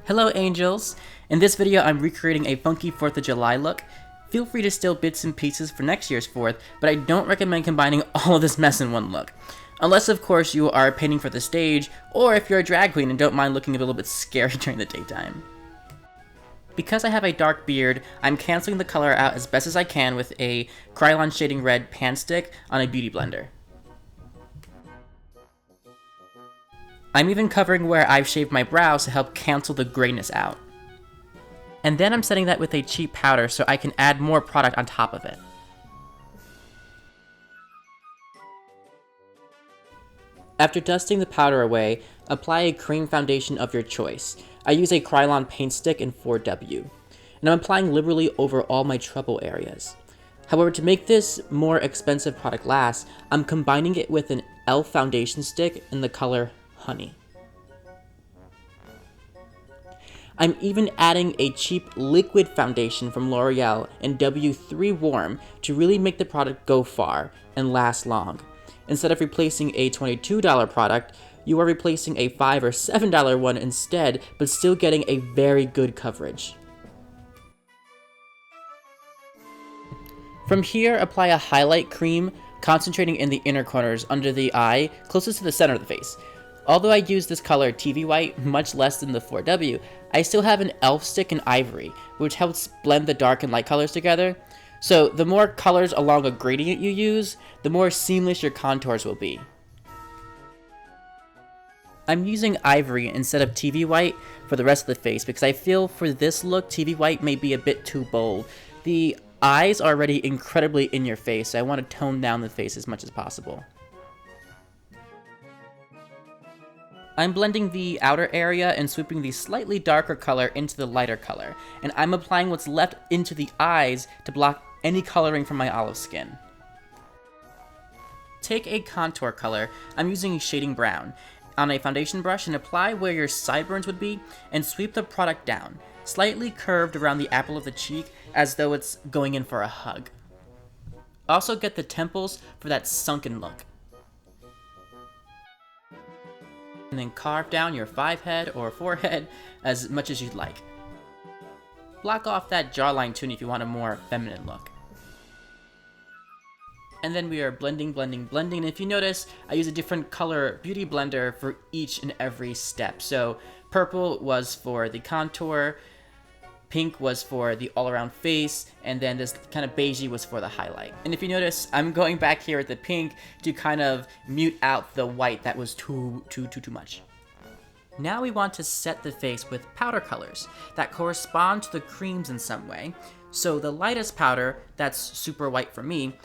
Hello angels! In this video I'm recreating a funky 4th of July look. Feel free to steal bits and pieces for next year's 4th, but I don't recommend combining all of this mess in one look. Unless of course you are painting for the stage, or if you're a drag queen and don't mind looking a little bit scary during the daytime. Because I have a dark beard, I'm cancelling the color out as best as I can with a Krylon Shading Red pan stick on a beauty blender. I'm even covering where I've shaved my brows to help cancel the grayness out. And then I'm setting that with a cheap powder so I can add more product on top of it. After dusting the powder away, apply a cream foundation of your choice. I use a Krylon paint stick in 4W, and I'm applying liberally over all my trouble areas. However, to make this more expensive product last, I'm combining it with an e.l.f. foundation stick in the color Honey. I'm even adding a cheap liquid foundation from L'Oreal in W3 Warm to really make the product go far and last long. Instead of replacing a $22 product, you are replacing a $5 or $7 one instead, but still getting a very good coverage. From here, apply a highlight cream, concentrating in the inner corners under the eye, closest to the center of the face. Although I use this color TV white much less than the 4W, I still have an e.l.f. stick in ivory, which helps blend the dark and light colors together. So the more colors along a gradient you use, the more seamless your contours will be. I'm using ivory instead of TV white for the rest of the face because I feel for this look TV white may be a bit too bold. The eyes are already incredibly in your face, so I want to tone down the face as much as possible. I'm blending the outer area and swooping the slightly darker color into the lighter color, and I'm applying what's left into the eyes to block any coloring from my olive skin. Take a contour color, I'm using Shading Brown, on a foundation brush and apply where your sideburns would be, and sweep the product down, slightly curved around the apple of the cheek as though it's going in for a hug. Also get the temples for that sunken look. And then carve down your 5-head or 4-head as much as you'd like. Block off that jawline tune if you want a more feminine look. And then we are blending, blending, blending, and if you notice, I use a different color beauty blender for each and every step. So purple was for the contour, pink was for the all-around face, and then this kind of beigey was for the highlight. And if you notice, I'm going back here with the pink to kind of mute out the white that was too much. Now we want to set the face with powder colors that correspond to the creams in some way. So the lightest powder, that's super white for me,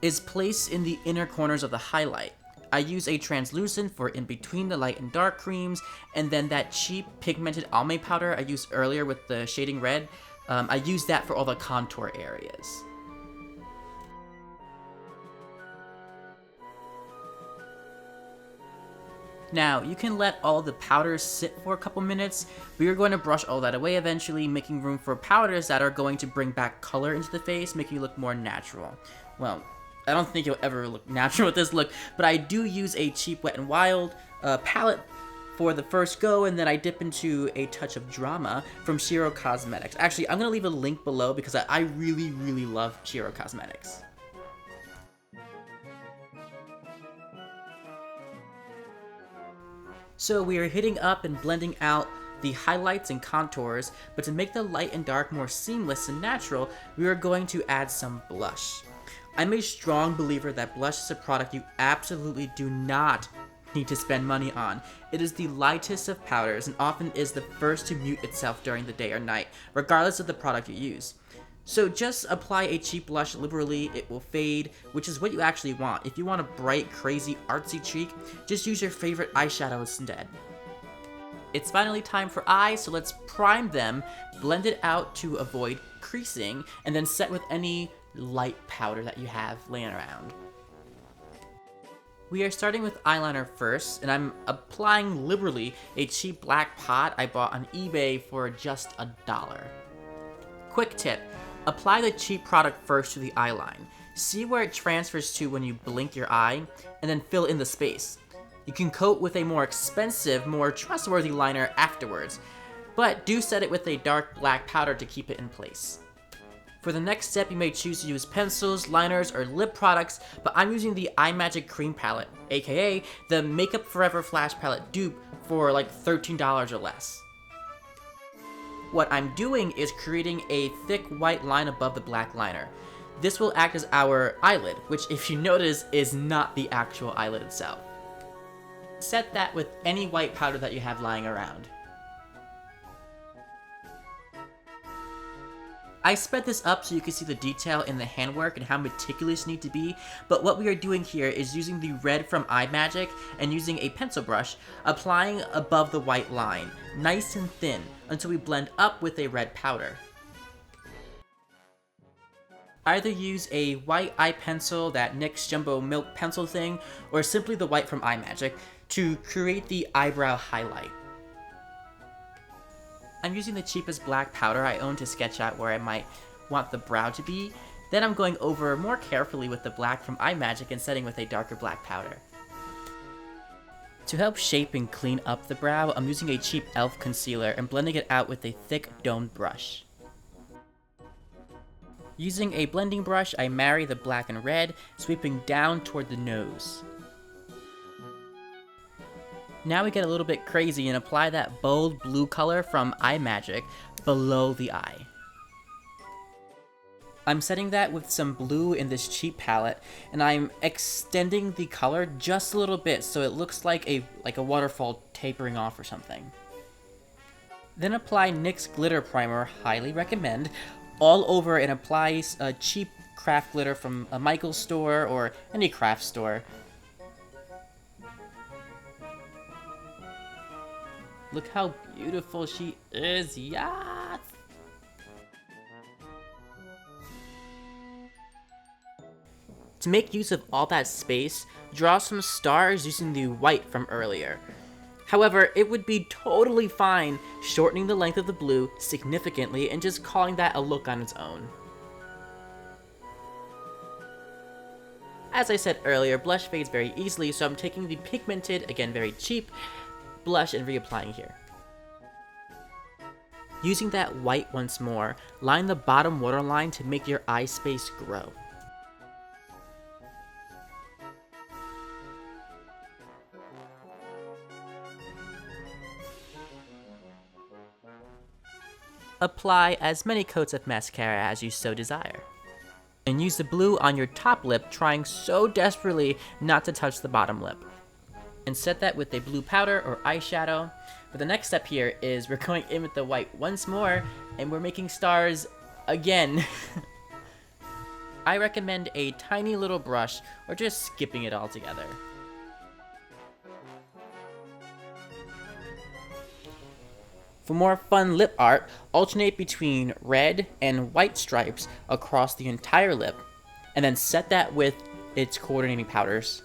is placed in the inner corners of the highlight. I use a translucent for in between the light and dark creams, and then that cheap pigmented almond powder I used earlier with the Shading Red, I use that for all the contour areas. Now, you can let all the powders sit for a couple minutes. We are going to brush all that away eventually, making room for powders that are going to bring back color into the face, making you look more natural. Well, I don't think you'll ever look natural with this look, but I do use a cheap Wet n Wild palette for the first go, and then I dip into a touch of Drama from Shiro Cosmetics. Actually, I'm going to leave a link below because I really, really love Shiro Cosmetics. So we are hitting up and blending out the highlights and contours, but to make the light and dark more seamless and natural, we are going to add some blush. I'm a strong believer that blush is a product you absolutely do not need to spend money on. It is the lightest of powders and often is the first to mute itself during the day or night, regardless of the product you use. So just apply a cheap blush liberally, it will fade, which is what you actually want. If you want a bright, crazy, artsy cheek, just use your favorite eyeshadow instead. It's finally time for eyes, so let's prime them, blend it out to avoid creasing, and then set with any light powder that you have laying around. We are starting with eyeliner first, and I'm applying liberally a cheap black pot I bought on eBay for just $1. Quick tip, apply the cheap product first to the eyeline. see where it transfers to when you blink your eye, and then fill in the space. You can coat with a more expensive, more trustworthy liner afterwards, but do set it with a dark black powder to keep it in place. For the next step, you may choose to use pencils, liners, or lip products, but I'm using the iMagic Cream Palette, aka the Makeup Forever Flash Palette dupe for like $13 or less. What I'm doing is creating a thick white line above the black liner. This will act as our eyelid, which if you notice is not the actual eyelid itself. Set that with any white powder that you have lying around. I sped this up so you can see the detail in the handwork and how meticulous you need to be, but what we are doing here is using the red from iMagic and using a pencil brush, applying above the white line, nice and thin, until we blend up with a red powder. Either use a white eye pencil, that NYX Jumbo Milk pencil thing, or simply the white from iMagic to create the eyebrow highlight. I'm using the cheapest black powder I own to sketch out where I might want the brow to be. Then I'm going over more carefully with the black from iMagic and setting with a darker black powder. To help shape and clean up the brow, I'm using a cheap e.l.f. concealer and blending it out with a thick domed brush. Using a blending brush, I marry the black and red, sweeping down toward the nose. Now we get a little bit crazy and apply that bold blue color from iMagic below the eye. I'm setting that with some blue in this cheap palette, and I'm extending the color just a little bit so it looks like a waterfall tapering off or something. Then apply NYX Glitter Primer, highly recommend, all over, and apply a cheap craft glitter from a Michael's store or any craft store. Look how beautiful she is, yes! To make use of all that space, draw some stars using the white from earlier. However, it would be totally fine shortening the length of the blue significantly and just calling that a look on its own. As I said earlier, blush fades very easily, so I'm taking the pigmented, again very cheap, blush and reapplying here. Using that white once more, line the bottom waterline to make your eye space grow. Apply as many coats of mascara as you so desire. And use the blue on your top lip, trying so desperately not to touch the bottom lip. And set that with a blue powder or eyeshadow. But the next step here is we're going in with the white once more, and we're making stars again. I recommend a tiny little brush or just skipping it altogether. For more fun lip art, alternate between red and white stripes across the entire lip, and then set that with its coordinating powders.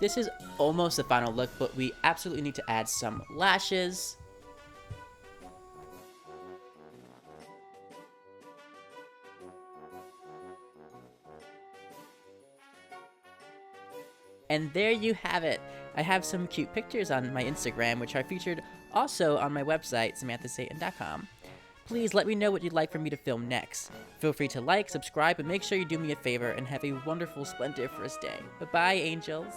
This is almost the final look, but we absolutely need to add some lashes. And there you have it. I have some cute pictures on my Instagram, which are featured also on my website, samanthasatan.com. Please let me know what you'd like for me to film next. Feel free to like, subscribe, and make sure you do me a favor and have a wonderful, splendiferous day. Bye-bye, angels.